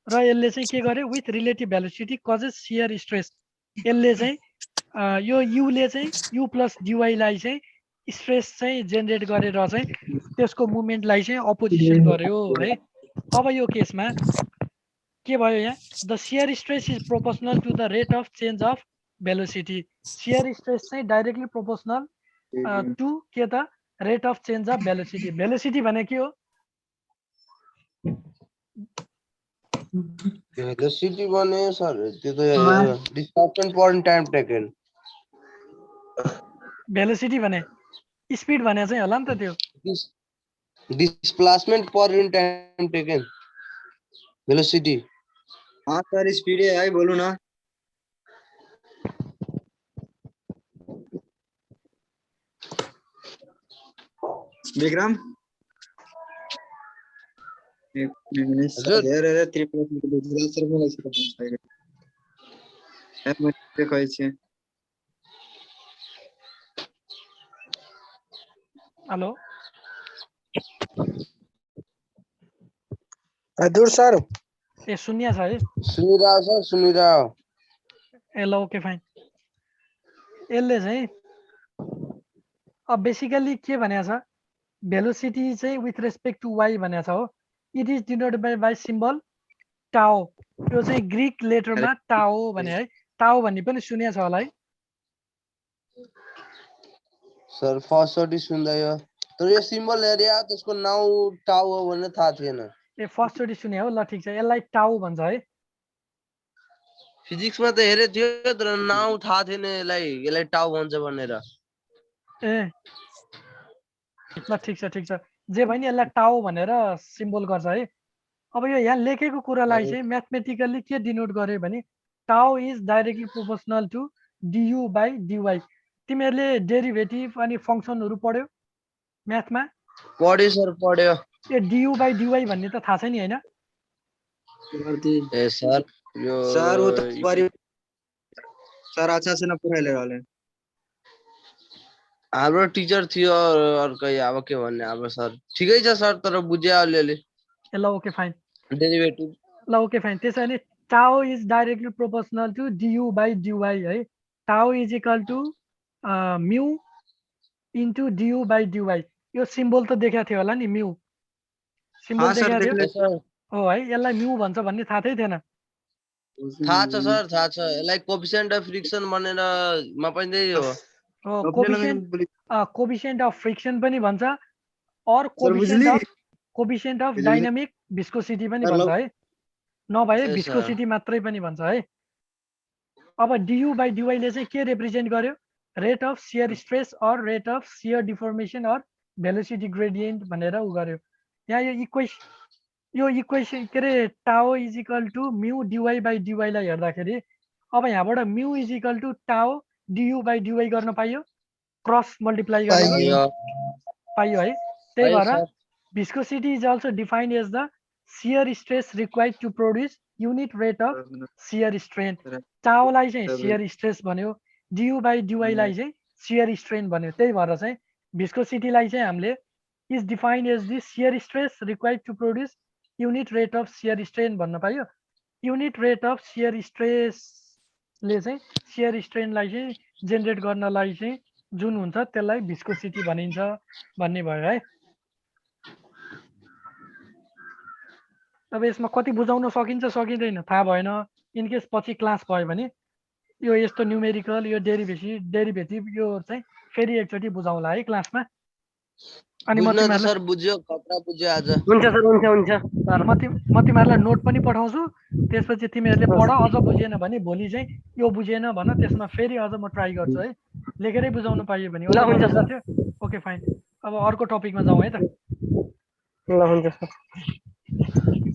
र यसले चाहिँ के गर्यो with relative velocity causes share stress. यसले चाहिँ यो युले चाहिँ यु प्लस डिवाईलाई चाहिँ स्ट्रेस चाहिँ जेनेरेट गरेर चाहिँ त्यसको मुभमेन्टलाई चाहिँ अपोजिसन गर्यो है। अब यो केसमा के भयो यहाँ? The shear stress is proportional to the rate of change of velocity. Shear stress चाहिँ डाइरेक्टली प्रोपोर्सनल टु के त rate of change of velocity. Velocity भने के हो? भेलोसिटी भने सर त्यो त displacement per time taken. Velocity भने स्पिड भने चाहिँ होला नि त त्यो। Displacement per time taken velocity. हाँ सर स्पीड है बोलू ना। विक्रम हेलो हजुर सर। ए सुनिया छ है? सुनिरा सर, सुनिरा। ए ल ओके फाइन। यसले चाहिँ अब बेसिकली के भनेको छ? भेलोसिटी चाहिँ विथ रेस्पेक्ट टु वाई भनेको छ हो। It is denoted by symbol tau. यो चाहिँ ग्रीक लेटरमा टाओ भने है। टाओ भन्ने पनि सुनिया छ होला है? सर फर्स्टचोटि सुन्दा यो, तर यो सिम्बल एरिया त्यसको नाउँ टाउ हो भन्ने थाहा थिएन। ए फर्स्टचोटि सुने हो? ल ठिक छ, यसलाई टाउ भन्छ है। फिजिक्समा त हेरे थियो तर नाउँ थाहा थिएन यसलाई टाउ भन्छ भनेर। ए ल ठिक छ ठिक छ, जे भयो नि यसलाई टाउ भनेर सिम्बल गर्छ है। अब यो यहाँ लेखेको कुरालाई चाहिँ म्याथमेटिकल्ली के डिनोट गर्यो भने tau is directly proportional to du by dy. तिमीहरूले डेरिभेटिभ अनि फङ्सनहरू पढ्यो म्याथमा? पढ्यो सर, पढ्यो। ए डियु बाई डिवाई भन्ने त थाहा छ नि होइन? ए सर यो सर वो तो सर अच्छा से न पढ़ाइले रहले। हाम्रो टिचर थियो अर्कै, अब के भन्ने। अब सर ठिकै छ सर, तर बुझ्यो अलिअलि। ए ल ओके फाइन। डेरिभेटिभ ल ओके फाइन। त्यसो भने tau is directly proportional to du by dy है। Tau is equal to mu into du by dy. यो सिम्बल त देखाएको थियो होला नि, म्यू सिम्बल देखाएको थियो हो है। यसलाई म्यू भन्छ भन्ने थाहा थिएन? थाहा छ सर, थाहा छ। यसलाई कोफिसिएन्ट अफ फ्रिक्सन भनेर मा पनि त्यही हो। कोफिसिएन्ट अफ फ्रिक्सन पनि भन्छ और कोफिसिएन्ट अफ डाइनामिक भिस्कोसिटी पनि भन्छ है। नभए भिस्कोसिटी मात्रै पनि भन्छ है। अब du by dy ले चाहिँ के रिप्रेजेन्ट गर्यो rate of shear stress or rate of shear deformation or velocity gradient भनेर उ गर्यो यहाँ यो इक्वेसन के अरे tau is equal to mu dy by dy लाई हेर्दाखेरि अब यहाँबाट mu is equal to tau du by dy गर्न पाइयो क्रस मल्टिप्लाई गरेको पाइयो है त्यही भएर viscosity is also defined as the shear stress required to produce unit rate of shear strain. Tau लाई चाहिँ shear stress भन्यो du by dy लाई चाहिँ shear strain भन्यो त्यही भएर चाहिँ viscosity लाई चाहिँ हामीले is defined as the shear stress required to produce unit rate of shear strain भन्न पाइयो unit rate of shear stress ले चाहिँ shear strain लाई चाहिँ जेनेरेट गर्नलाई चाहिँ जुन हुन्छ त्यसलाई viscosity भनिन्छ भन्ने भयो है अब यसमा कति बुझाउन सकिन्छ सकिँदैन थाहा भएन इन केस पछि क्लास भयो भने यो यस्तो न्यूमेरिकल यो डेरिभेटिभ यो चाहिँ फेरि एकचोटी बुझाउला है क्लासमा अनि म सर बुझ्यो खतरा बुझ्यो आज हुन्छ सर हुन्छ सर म तिमीहरुलाई नोट पनि पठाउँछु त्यसपछि तिमीहरुले पढ अझ बुझेन भने भोलि चाहिँ यो बुझेन भन त्यसमा फेरि अझ म ट्राई गर्छु है लेखेरै बुझाउन पाइयो भने ल हुन्छ सर ओके फाइन अब अर्को टपिकमा जाउँ है त ल हुन्छ सर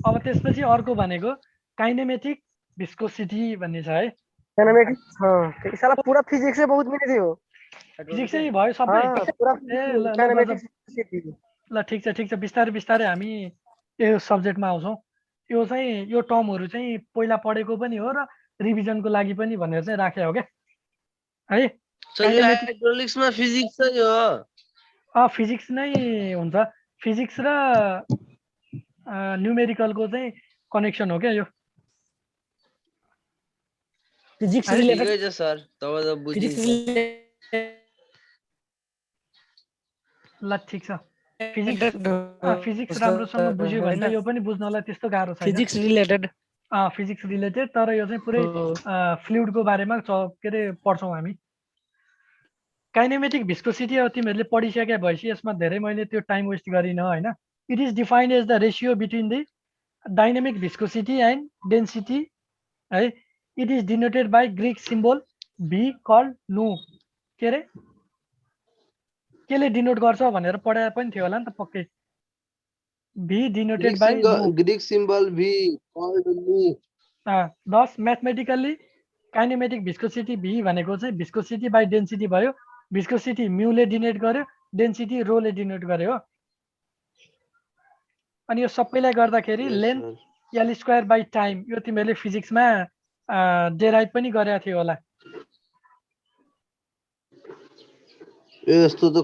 अब त्यसपछि अर्को भनेको काइनेमेटिक भिस्कोसिटी भन्ने छ है काइनेमेटिक त्यो साला पुरा फिजिक्सै बहुत मिल्ने थियो फिजिक्सै भयो सबै पुरा काइनेमेटिक ल ठीक छ बिस्तारै हामी यो सब्जेक्टमा आउँछौँ यो चाहिँ यो टर्महरु चाहिँ पहिला पढेको पनि हो र रिभिजनको लागि पनि भनेर चाहिँ राखे हो के है हाइड्रोलिक्समा फिजिक्स चाहिँ हो फिजिक्स नै हुन्छ फिजिक्स र न्यूमेरिकलको चाहिँ कनेक्सन हो क्या यो फिजिक्स रिलेटेड छ सर तब त बुझिन्छ ल ठीक छ फिजिक्स राम्रोसँग बुझ्यो भने यो पनि बुझ्नलाई त्यस्तो गाह्रो छैन फिजिक्स रिलेटेड तर यो चाहिँ पुरै फ्लुइडको बारेमा के अरे पढ्छौँ हामी काइनेमेटिक भिस्कोसिटी अब तिमीहरूले पढिसके भएपछि यसमा धेरै मैले त्यो टाइम वेस्ट गरिन हैन it is defined as the ratio between the dynamic viscosity and density है it is denoted by Greek symbol V called nu के अरे केले डिनोट गर्छ भनेर पढाए पनि थियो होला नि त पक्कै भी denoted by Greek symbol V called nu thus mathematically kinematic viscosity V भनेको चाहिँ भिस्कोसिटी बाई डेन्सिटी भयो भिस्कोसिटी म्युले डिनोट गर्यो डेन्सिटी रोले डिनोट गर्यो हो अनि यो सबैलाई गर्दाखेरि length L square by time यो तिमीहरूले फिजिक्समा डेराइभ पनि गरेका थियो होला यस्तो त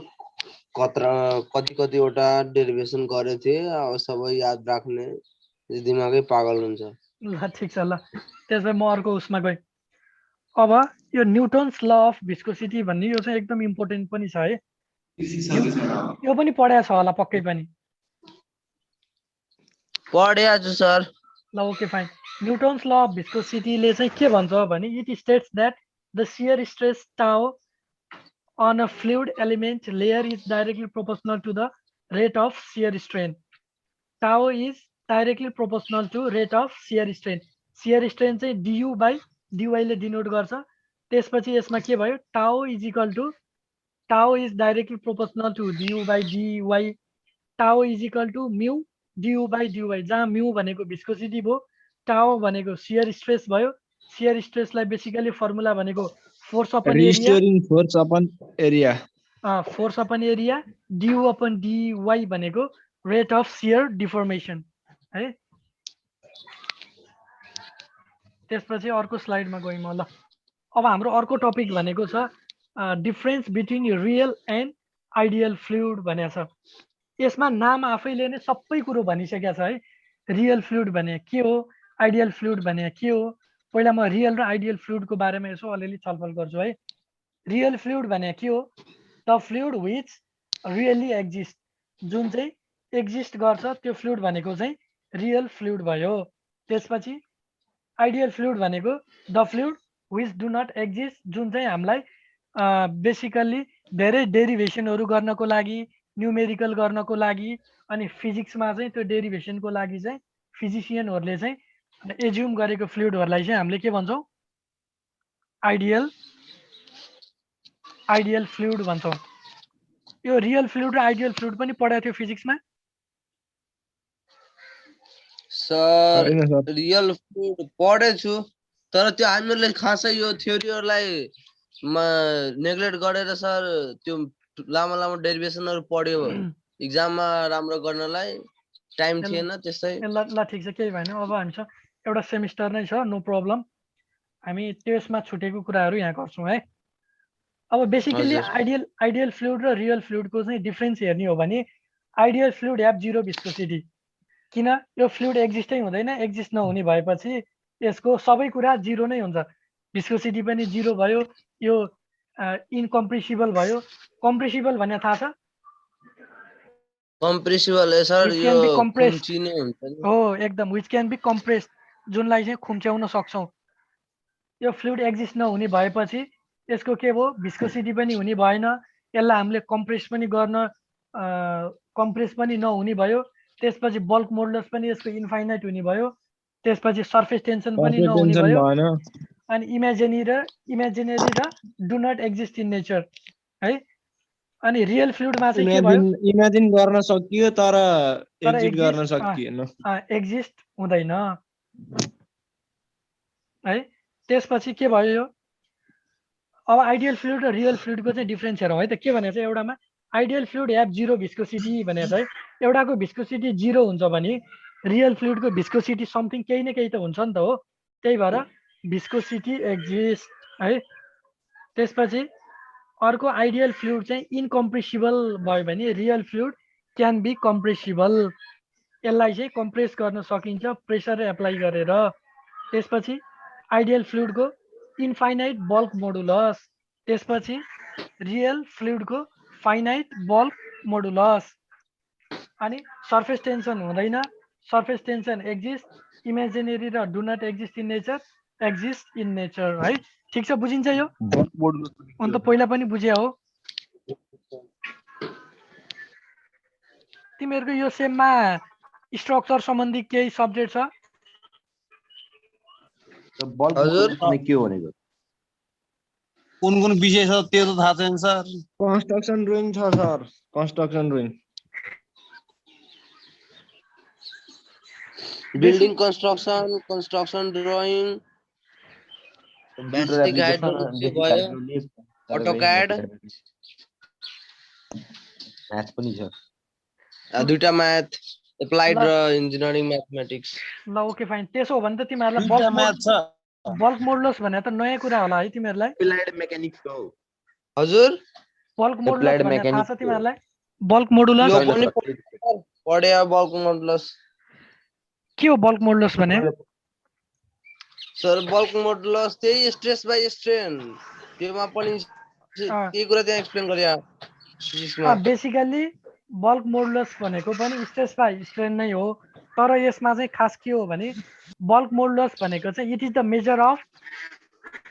कतिवटा डेरिभेसन गरेको थिए अब सबै याद राख्ने दिमागै पागल हुन्छ ल ठीक छ ल त्यसपछि म अर्को उसमा गएँ अब यो न्युटन्स ल अफ भिस्कोसिटी भन्ने यो चाहिँ एकदम इम्पोर्टेन्ट पनि छ है यो पनि पढाएको छ होला पक्कै पनि पढ्या छु सर ल okay fine Newton's law of भिस्कोसिटीले चाहिँ के भन्छ भने it states that the shear stress tau on a fluid element layer is directly proportional to the rate of shear strain. Tau is directly proportional to rate of shear strain. Shear strain चाहिँ du by dy ले denote गर्छ त्यसपछि यसमा के भयो tau is equal to tau is directly proportional to du by dy tau is equal to mu du by dy जहाँ mu भनेको viscosity भयो tau भनेको shear stress भयो shear stress लाई बेसिकली फर्मुला भनेको force upon area force upon area du upon dy भनेको rate of shear deformation है त्यसपछि अर्को स्लाइडमा गयौँ म ल अब हाम्रो अर्को टपिक भनेको छ difference between real and ideal fluid भनेको छ यसमा नाम आफैले नै सबै कुरो भनिसकेको छ है रियल फ्लुइड भने के हो आइडियल फ्लुइड भने के हो पहिला म रियल र आइडियल फ्लुइडको बारेमा यसो अलिअलि छलफल गर्छु है रियल फ्लुइड भने के हो the fluid which really exist जुन चाहिँ एक्जिस्ट गर्छ त्यो फ्लुइड भनेको चाहिँ रियल फ्लुइड भयो त्यसपछि आइडियल फ्लुइड भनेको the fluid which do not exist जुन चाहिँ हामीलाई बेसिकल्ली धेरै डेरिभेसनहरू गर्नको लागि न्युमेरिकल गर्नको लागि अनि फिजिक्समा चाहिँ त्यो डेरिभेसनको लागि चाहिँ फिजिसियनहरूले चाहिँ एज्युम गरेको फ्लुइडहरूलाई चाहिँ हामीले के भन्छौँ आइडियल फ्लुइड भन्छौँ। यो रियल फ्लुइड र आइडियल फ्लुइड पनि पढाएको थियो फिजिक्समा। सर होइन सर रियल फ्लुइड पढेछु, तर त्यो हामीहरूले खासै यो थ्योरीहरूलाई नेग्लेक्ट गरेर सर त्यो लामो लामो डेरिभेसनहरू पढ्यो इक्जाममा राम्रो गर्नलाई टाइम थिएन त्यस्तै। ल ल ठिक छ, केही भएन। अब हामीसँग एउटा सेमिस्टर नै छ, नो प्रब्लम। हामी त्यसमा छुटेको कुराहरू यहाँ गर्छौँ है। अब बेसिकली हजुर। आइडियल फ्लुइड र रियल फ्लुइडको चाहिँ डिफ्रेन्स हेर्ने हो भने ideal fluid have zero viscosity. किन? यो फ्लुइड एक्जिस्टै हुँदैन, एक्जिस्ट नहुने भएपछि यसको सबै कुरा जिरो नै हुन्छ। भिस्कोसिटी पनि जिरो भयो, यो इनकम्प्रेसिबल भयो। कम्प्रेसिबल भन्ने थाहा छ? कम्प्रेसिबल सर Which यो can be compressed. खुम्चिने हुन्छ नि। हो एकदम, विच क्यान बी कम्प्रेस्ड, जुनलाई चाहिँ खुम्च्याउन सक्छौँ। यो फ्लुइड एक्जिस्ट नहुने भएपछि यसको के भयो, भिस्कोसिटी पनि हुने भएन, यसलाई हामीले कम्प्रेस पनि गर्न कम्प्रेस पनि नहुने भयो। त्यसपछि बल्क मोडुलस पनि यसको इन्फाइनाइट हुने भयो। त्यसपछि सर्फेस टेन्सन पनि नहुने भयो। अनि इमेजिनेरी र do not exist in nature है। अनि रियल फ्लुइडमा चाहिँ के भयो, इमेजिन गर्न सकियो तर एक्जिट गर्न सकिएन। एक्जिस्ट हुँदैन है। त्यसपछि के भयो यो, अब आइडियल फ्लुइड र रियल फ्लुइडको चाहिँ डिफ्रेन्स हेरौँ है त। के भनेको छ, एउटामा ideal fluid have zero viscosity भनेको छ है। एउटाको भिस्कोसिटी जिरो हुन्छ भने रियल फ्लुइडको भिस्कोसिटी समथिङ केही न केही त हुन्छ नि त, हो। त्यही भएर भिस्कोसिटी एक्जिस्ट है। त्यसपछि अर्को आइडियल फ्लुइड चाहिँ इनकम्प्रेसिबल भयो भने real fluid can be compressible. यसलाई चाहिँ कम्प्रेस गर्न सकिन्छ प्रेसर एप्लाई गरेर। त्यसपछि आइडियल फ्लुइडको इन्फाइनाइट बल्क मोडुलस। त्यसपछि रियल फ्लुइडको फाइनाइट बल्क मोडुलस। अनि सर्फेस टेन्सन हुँदैन, सर्फेस टेन्सन एक्जिस्ट, इमेजिनेरी र do not exist in nature, exist in nature है। ठिक छ, बुझिन्छ यो? अन्त पहिला पनि बुझ्या हो तिमीहरूको। यो सेममा स्ट्रक्चर सम्बन्धी केही सब्जेक्ट छ? के भनेको कुन कुन विषय छ त्यो त थाहा छैन सर। कन्स्ट्रक्सन ड्रइङ छ sir, construction drawing. Building construction, construction drawing, basic hydrology भयो, अटोक्याड, म्याथ पनि छ। दुईटा म्याथ, एप्लाइड र इन्जिनियरिङ म्याथमेटिक्स। ल ओके फाइन। त्यसो हो भने त तिमीहरूलाई बल्क मोडुलस भने त नयाँ कुरा होला है तिमीहरूलाई। एप्लाइड मेकानिक्स हो हजुर, बल्क मोडुलस भने थाहा छ तिमीहरूलाई? बल्क मोडुलस यो पनि पढ्या। बल्क मोडुलस के हो? बल्क मोडुलस भने सर बल्क मोडुलस त्यही स्ट्रेस बाइ स्ट्रेन, त्योमा पनि त्यही कुरा त्यहाँ एक्सप्लेन गर्या फिजिक्समा। बेसिकली बल्क मोडुलस भनेको पनि स्ट्रेस बाइ स्ट्रेन नै हो, तर यसमा चाहिँ खास के हो भने बल्क मोडुलस भनेको चाहिँ it is the measure of,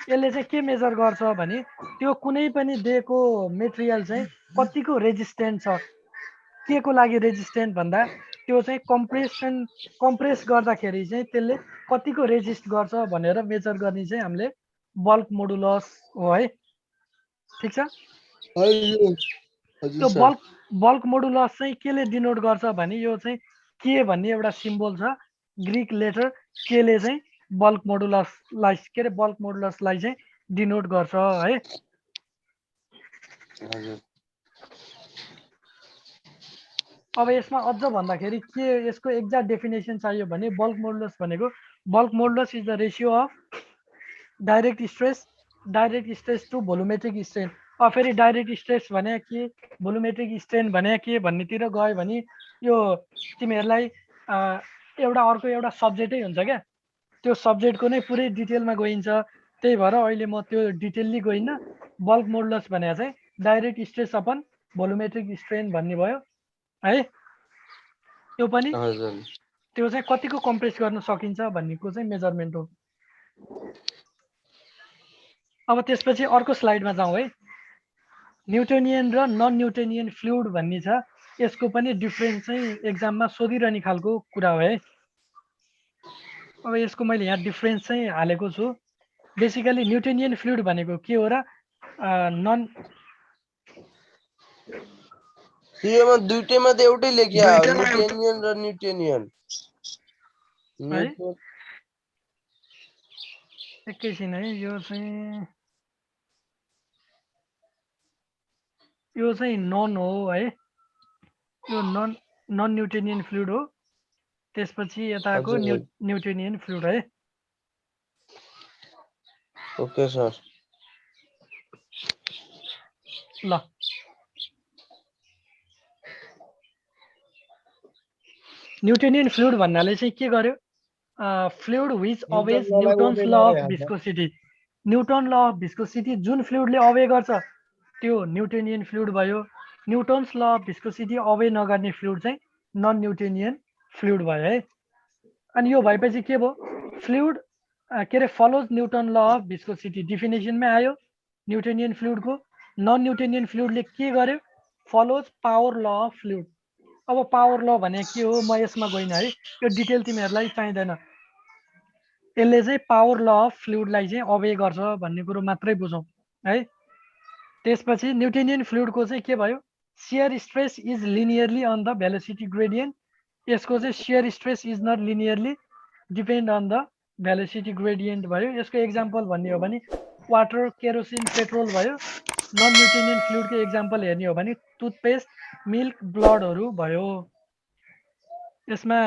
यसले चाहिँ के मेजर गर्छ भने त्यो कुनै पनि दिएको मेटेरियल चाहिँ कतिको रेजिस्टेन्ट छ। के को लागि रेजिस्टेन्ट भन्दा त्यो चाहिँ कम्प्रेस गर्दाखेरि चाहिँ त्यसले कतिको रेजिस्ट गर्छ भनेर मेजर गर्ने चाहिँ हामीले बल्क मोडुलस हो है। ठिक छ। त्यो बल्क मोडुलस चाहिँ केले डिनोट गर्छ भने यो चाहिँ के भन्ने एउटा सिम्बल छ, ग्रिक लेटर केले चाहिँ बल्क मोडुलसलाई चाहिँ डिनोट गर्छ है। अब यसमा अझ भन्दाखेरि के यसको एक्ज्याक्ट डेफिनेसन चाहियो भने बल्क मोडुलस भनेको bulk modulus is the ratio of direct stress to volumetric strain. अब फेरि डाइरेक्ट स्ट्रेस भने के, भोलुमेट्रिक स्ट्रेन भने के भन्नेतिर गयो भने यो तिमीहरूलाई एउटा अर्को एउटा सब्जेक्टै हुन्छ क्या, त्यो सब्जेक्टको नै पुरै डिटेलमा गइन्छ। त्यही भएर अहिले म त्यो डिटेलली गइनँ। बल्क मोडुलस भने चाहिँ डाइरेक्ट स्ट्रेस अपन भोलुमेट्रिक स्ट्रेन भन्ने भयो है। त्यो पनि त्यो चाहिँ कतिको कम्प्रेस गर्न सकिन्छ भन्नेको चाहिँ मेजरमेन्ट हो। अब त्यसपछि अर्को स्लाइडमा जाउँ है। न्युटोनियन र नन न्युटोनियन फ्लुइड भन्ने छ, यसको पनि डिफ्रेन्स चाहिँ एक्जाममा सोधिरहने खालको कुरा हो है। अब यसको मैले यहाँ डिफ्रेन्स चाहिँ हालेको छु। बेसिकली न्युटोनियन फ्लुइड भनेको के हो र नन सीओमा दुईटैमा त एउटै लेखिया हो दुईटैमा एउटै। न्युटेनियन र न्युटेनियन है न्युटन एकैछिन है यो चाहिँ नन हो है यो नन न्युटेनियन फ्लुइड हो त्यसपछि यताको हजुर न्युटेनियन फ्लुइड है ओके सर ल न्युटेनियन फ्लुइड भन्नाले चाहिँ के गर्यो fluid which Awez Newton's law of viscosity newton law of viscosity जुन फ्लुइडले अवे गर्छ त्यो न्युटेनियन फ्लुइड भयो Newton's law of viscosity away नगर्ने फ्लुइड चाहिँ नन न्युटेनियन फ्लुइड भयो है अनि यो भएपछि के भयो फ्लुइड के अरे follows Newton law of viscosity डिफिनेसनमै आयो न्युटेनियन फ्लुइडको नन न्युटेनियन फ्लुइडले के गर्यो follows power law of fluid अब पावर ल भने के हो म यसमा गइनँ है यो डिटेल तिमीहरूलाई चाहिँदैन यसले चाहिँ पावर ल अफ फ्लुइडलाई चाहिँ अवे गर्छ भन्ने कुरो मात्रै बुझौँ है त्यसपछि न्युटेनियन फ्लुइडको चाहिँ के भयो shear stress is linearly on the velocity gradient यसको चाहिँ shear stress is not linearly depend on the velocity gradient भयो यसको एक्जाम्पल भन्ने हो भने वाटर केरोसिन पेट्रोल भयो नन न्युटेनियन फ्लुइडको एक्जाम्पल हेर्ने हो भने टुथपेस्ट मिल्क ब्लडहरू भयो यसमा